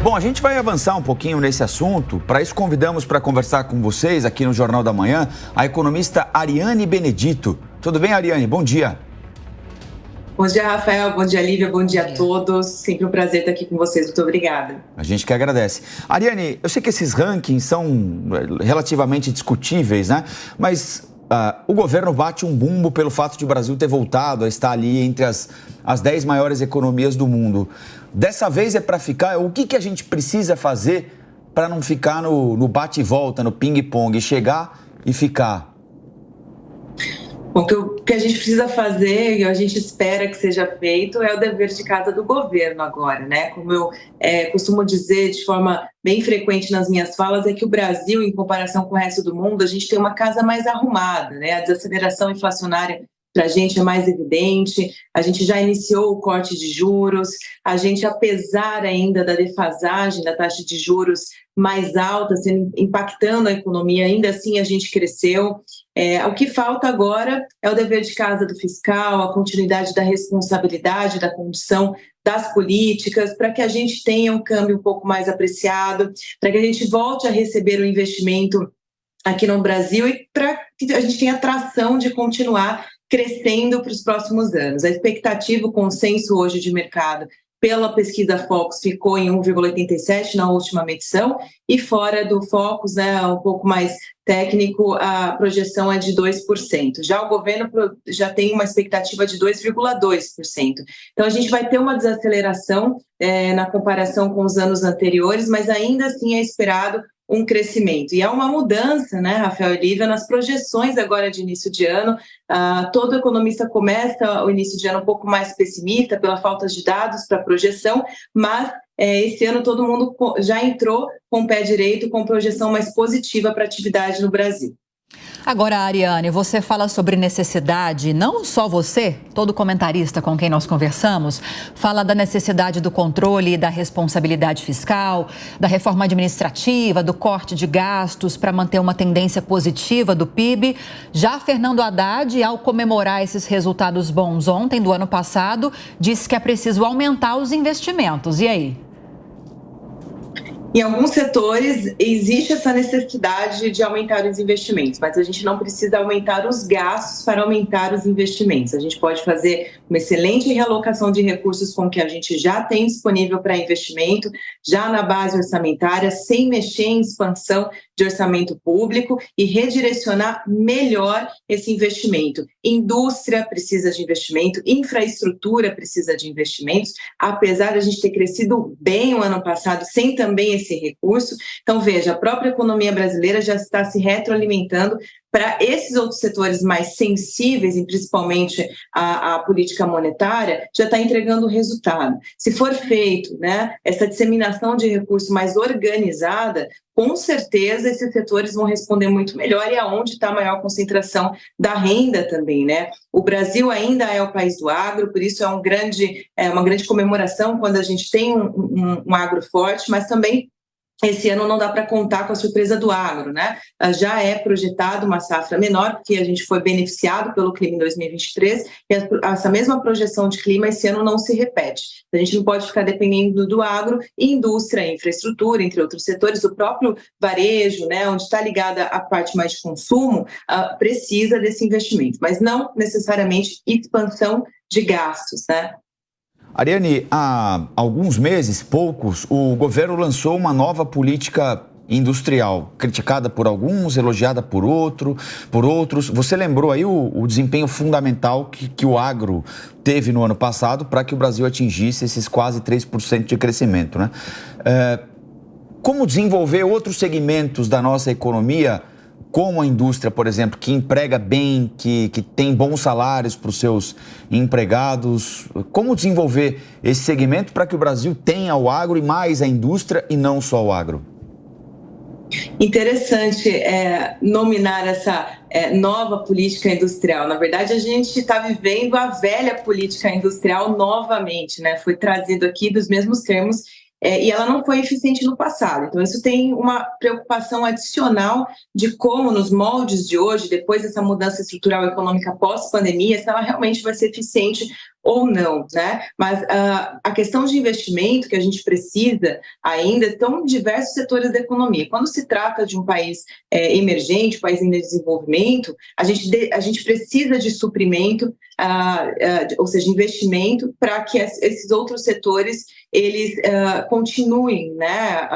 Bom, a gente vai avançar um pouquinho nesse assunto. Para isso, convidamos para conversar com vocês aqui no Jornal da Manhã a economista Ariane Benedito. Tudo bem, Ariane? Bom dia. Bom dia, Rafael. Bom dia, Lívia. Bom dia a todos. Sempre um prazer estar aqui com vocês. Muito obrigada. A gente que agradece. Ariane, eu sei que esses rankings são relativamente discutíveis, né? Mas o governo bate um bumbo pelo fato de o Brasil ter voltado a estar ali entre as 10 maiores economias do mundo. Dessa vez é para ficar. O que a gente precisa fazer para não ficar no bate e volta, no ping-pong, chegar e ficar? Bom, o que a gente precisa fazer e a gente espera que seja feito é o dever de casa do governo agora, né? Como eu costumo dizer de forma bem frequente nas minhas falas, é que o Brasil, em comparação com o resto do mundo, a gente tem uma casa mais arrumada, né? A desaceleração inflacionária para a gente é mais evidente, a gente já iniciou o corte de juros, a gente, apesar ainda da defasagem da taxa de juros mais alta, impactando a economia, ainda assim a gente cresceu. O que falta agora é o dever de casa do fiscal, a continuidade da responsabilidade, da condução das políticas, para que a gente tenha um câmbio um pouco mais apreciado, para que a gente volte a receber o investimento aqui no Brasil e para que a gente tenha atração de continuar crescendo para os próximos anos. A expectativa, o consenso hoje de mercado pela pesquisa Focus ficou em 1,87 na última medição e fora do Focus, né, um pouco mais técnico, a projeção é de 2%. Já o governo já tem uma expectativa de 2,2%. Então a gente vai ter uma desaceleração na comparação com os anos anteriores, mas ainda assim é esperado um crescimento. E há uma mudança, né, Rafael e Lívia, nas projeções agora de início de ano. Todo economista começa o início de ano um pouco mais pessimista pela falta de dados para projeção, mas esse ano todo mundo já entrou com o pé direito, com projeção mais positiva para a atividade no Brasil. Agora, Ariane, você fala sobre necessidade, não só você, todo comentarista com quem nós conversamos, fala da necessidade do controle e da responsabilidade fiscal, da reforma administrativa, do corte de gastos para manter uma tendência positiva do PIB. Já Fernando Haddad, ao comemorar esses resultados bons ontem, do ano passado, disse que é preciso aumentar os investimentos. E aí? Em alguns setores existe essa necessidade de aumentar os investimentos, mas a gente não precisa aumentar os gastos para aumentar os investimentos. A gente pode fazer uma excelente realocação de recursos com o que a gente já tem disponível para investimento, já na base orçamentária, sem mexer em expansão de orçamento público e redirecionar melhor esse investimento. Indústria precisa de investimento, infraestrutura precisa de investimentos, apesar de a gente ter crescido bem o ano passado sem também esse recurso. Então, veja, a própria economia brasileira já está se retroalimentando para esses outros setores mais sensíveis, e principalmente a política monetária, já está entregando resultado. Se for feito, né, essa disseminação de recursos mais organizada, com certeza esses setores vão responder muito melhor e é onde está a maior concentração da renda também, né? O Brasil ainda é o país do agro, por isso é uma grande comemoração quando a gente tem um agro forte, mas também esse ano não dá para contar com a surpresa do agro, né? Já é projetado uma safra menor, porque a gente foi beneficiado pelo clima em 2023, e essa mesma projeção de clima esse ano não se repete. A gente não pode ficar dependendo do agro, indústria, infraestrutura, entre outros setores, o próprio varejo, né, onde está ligada a parte mais de consumo, precisa desse investimento, mas não necessariamente expansão de gastos, né? Ariane, há alguns meses, poucos, o governo lançou uma nova política industrial, criticada por alguns, elogiada por outros. Você lembrou aí o desempenho fundamental que o agro teve no ano passado para que o Brasil atingisse esses quase 3% de crescimento, né? Como desenvolver outros segmentos da nossa economia, como a indústria, por exemplo, que emprega bem, que tem bons salários para os seus empregados? Como desenvolver esse segmento para que o Brasil tenha o agro e mais a indústria e não só o agro? Interessante nominar essa nova política industrial. Na verdade, a gente está vivendo a velha política industrial novamente, né? Foi trazido aqui dos mesmos termos e ela não foi eficiente no passado. Então, isso tem uma preocupação adicional de como, nos moldes de hoje, depois dessa mudança estrutural econômica pós-pandemia, se ela realmente vai ser eficiente ou não, né? Mas a questão de investimento que a gente precisa ainda estão em diversos setores da economia. Quando se trata de um país emergente, um país em desenvolvimento, a gente precisa de suprimento, ou seja, investimento para que esses outros setores eles continuem, né,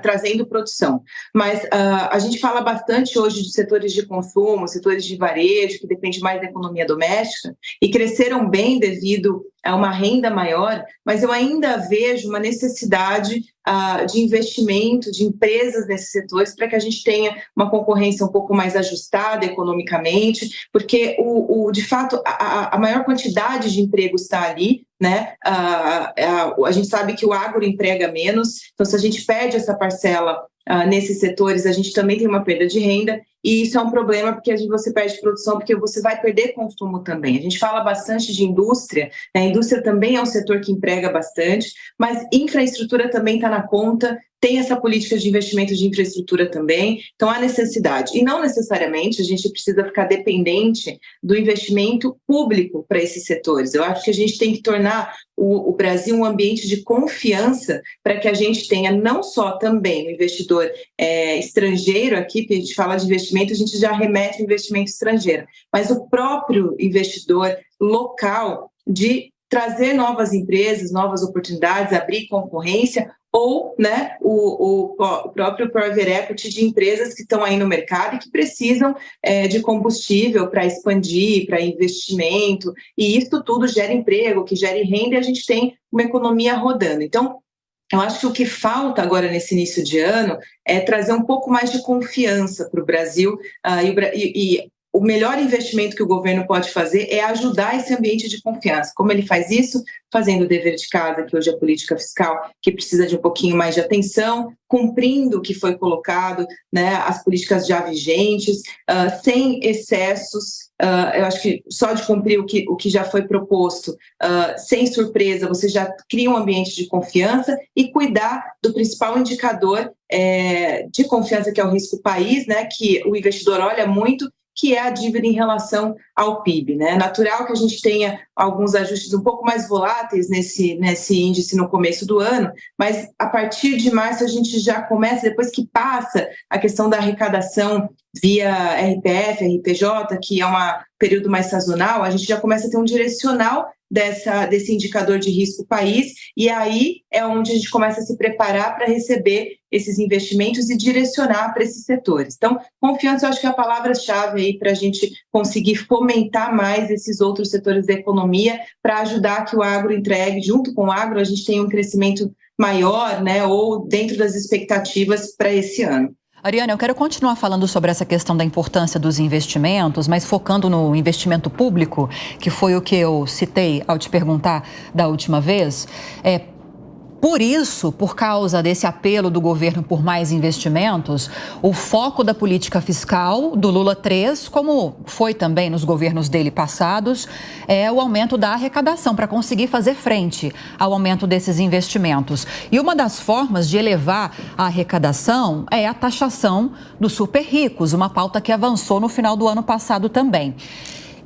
trazendo produção. Mas a gente fala bastante hoje de setores de consumo, setores de varejo, que depende mais da economia doméstica, e cresceram bem devido a uma renda maior, mas eu ainda vejo uma necessidade de investimento de empresas nesses setores para que a gente tenha uma concorrência um pouco mais ajustada economicamente, porque, de fato, a maior quantidade de emprego está ali, né? A gente sabe que o agro emprega menos, então se a gente perde essa parcela nesses setores, a gente também tem uma perda de renda, e isso é um problema porque você perde produção, porque você vai perder consumo também. A gente fala bastante de indústria, né? A indústria também é um setor que emprega bastante, mas infraestrutura também está na conta, tem essa política de investimento de infraestrutura também, então há necessidade. E não necessariamente a gente precisa ficar dependente do investimento público para esses setores. Eu acho que a gente tem que tornar o Brasil um ambiente de confiança para que a gente tenha não só também o investidor estrangeiro aqui, porque a gente fala de investimento, a gente já remete ao investimento estrangeiro, mas o próprio investidor local de trazer novas empresas, novas oportunidades, abrir concorrência, ou, né, o próprio private equity de empresas que estão aí no mercado e que precisam de combustível para expandir, para investimento, e isso tudo gera emprego, que gera renda, e a gente tem uma economia rodando. Então, eu acho que o que falta agora nesse início de ano é trazer um pouco mais de confiança para o Brasil, e o melhor investimento que o governo pode fazer é ajudar esse ambiente de confiança. Como ele faz isso? Fazendo o dever de casa, que hoje é a política fiscal, que precisa de um pouquinho mais de atenção, cumprindo o que foi colocado, né, as políticas já vigentes, sem excessos. Eu acho que só de cumprir o que já foi proposto, sem surpresa, você já cria um ambiente de confiança, e cuidar do principal indicador de confiança, que é o risco país, né, que o investidor olha muito, que é a dívida em relação ao PIB, né? É natural que a gente tenha alguns ajustes um pouco mais voláteis nesse índice no começo do ano, mas a partir de março a gente já começa, depois que passa a questão da arrecadação via RPF, RPJ, que é um período mais sazonal, a gente já começa a ter um direcional desse indicador de risco país, e aí é onde a gente começa a se preparar para receber esses investimentos e direcionar para esses setores. Então, confiança eu acho que é a palavra-chave aí para a gente conseguir fomentar mais esses outros setores da economia, para ajudar que o agro entregue, junto com o agro, a gente tenha um crescimento maior, né, ou dentro das expectativas para esse ano. Ariane, eu quero continuar falando sobre essa questão da importância dos investimentos, mas focando no investimento público, que foi o que eu citei ao te perguntar da última vez. Por isso, por causa desse apelo do governo por mais investimentos, o foco da política fiscal do Lula 3, como foi também nos governos dele passados, é o aumento da arrecadação para conseguir fazer frente ao aumento desses investimentos. E uma das formas de elevar a arrecadação é a taxação dos super ricos, uma pauta que avançou no final do ano passado também.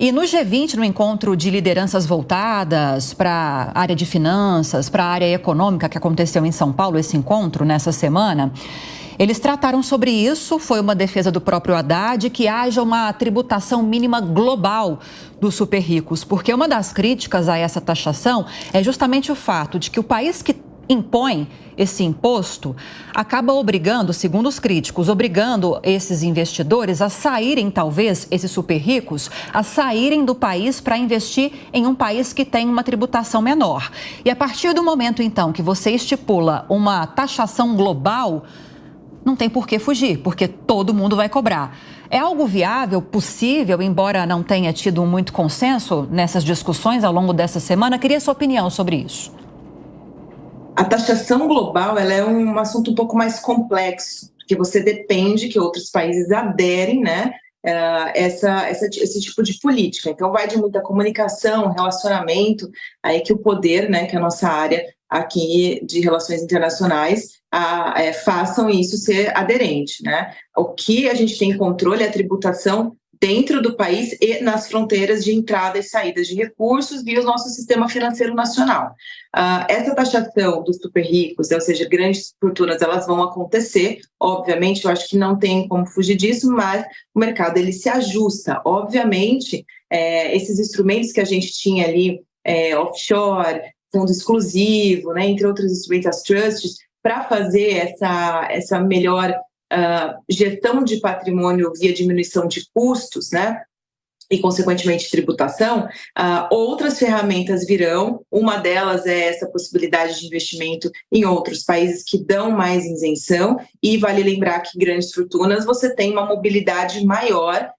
E no G20, no encontro de lideranças voltadas para a área de finanças, para a área econômica, que aconteceu em São Paulo, esse encontro nessa semana, eles trataram sobre isso. Foi uma defesa do próprio Haddad que haja uma tributação mínima global dos super ricos, porque uma das críticas a essa taxação é justamente o fato de que o país que impõe esse imposto acaba obrigando, segundo os críticos, obrigando esses investidores a saírem, talvez, esses super ricos, a saírem do país para investir em um país que tem uma tributação menor. E a partir do momento, então, que você estipula uma taxação global, não tem por que fugir, porque todo mundo vai cobrar. É algo viável, possível, embora não tenha tido muito consenso nessas discussões ao longo dessa semana? Queria sua opinião sobre isso. A taxação global ela é um assunto um pouco mais complexo, porque você depende que outros países aderem, né, esse tipo de política. Então, vai de muita comunicação, relacionamento, aí que o poder, né, que é a nossa área aqui de relações internacionais, façam isso ser aderente, né? O que a gente tem controle é a tributação dentro do país e nas fronteiras de entrada e saída de recursos via o nosso sistema financeiro nacional. Essa taxação dos super ricos, ou seja, grandes fortunas, elas vão acontecer, obviamente, eu acho que não tem como fugir disso, mas o mercado ele se ajusta. Obviamente, esses instrumentos que a gente tinha ali, offshore, fundo exclusivo, né, entre outros instrumentos, as trusts, para fazer essa melhor gestão de patrimônio via diminuição de custos, né, e, consequentemente, tributação, outras ferramentas virão. Uma delas é essa possibilidade de investimento em outros países que dão mais isenção, e vale lembrar que grandes fortunas você tem uma mobilidade maior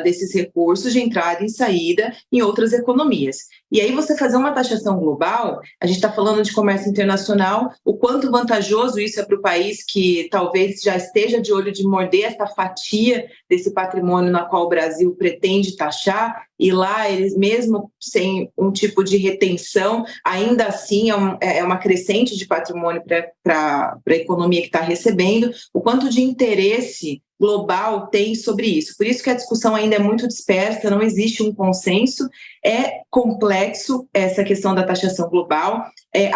desses recursos de entrada e saída em outras economias. E aí você fazer uma taxação global, a gente está falando de comércio internacional, o quanto vantajoso isso é para o país que talvez já esteja de olho de morder essa fatia desse patrimônio na qual o Brasil pretende taxar, e lá eles, mesmo sem um tipo de retenção, ainda assim é uma crescente de patrimônio para a economia que está recebendo, o quanto de interesse global tem sobre isso. Por isso que a discussão ainda é muito dispersa, não existe um consenso, é complexo essa questão da taxação global,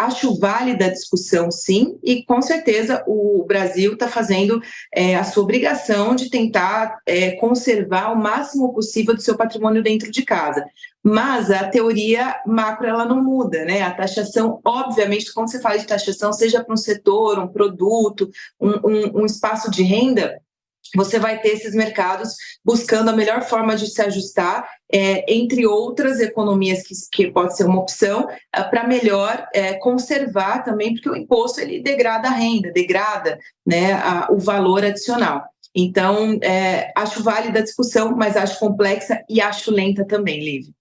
acho válida a discussão sim, e com certeza o Brasil está fazendo a sua obrigação de tentar conservar o máximo possível do seu patrimônio dentro de casa. Mas a teoria macro ela não muda, né? A taxação, obviamente, quando você fala de taxação, seja para um setor, um produto, um espaço de renda, você vai ter esses mercados buscando a melhor forma de se ajustar, entre outras economias que pode ser uma opção, para melhor conservar também, porque o imposto ele degrada a renda, degrada, né, o valor adicional. Então, acho válida a discussão, mas acho complexa e acho lenta também, Lívia.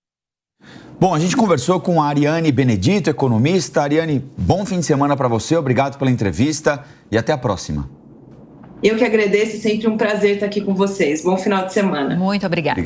Bom, a gente conversou com a Ariane Benedito, economista. Ariane, bom fim de semana para você, obrigado pela entrevista e até a próxima. Eu que agradeço, sempre um prazer estar aqui com vocês. Bom final de semana. Muito obrigada.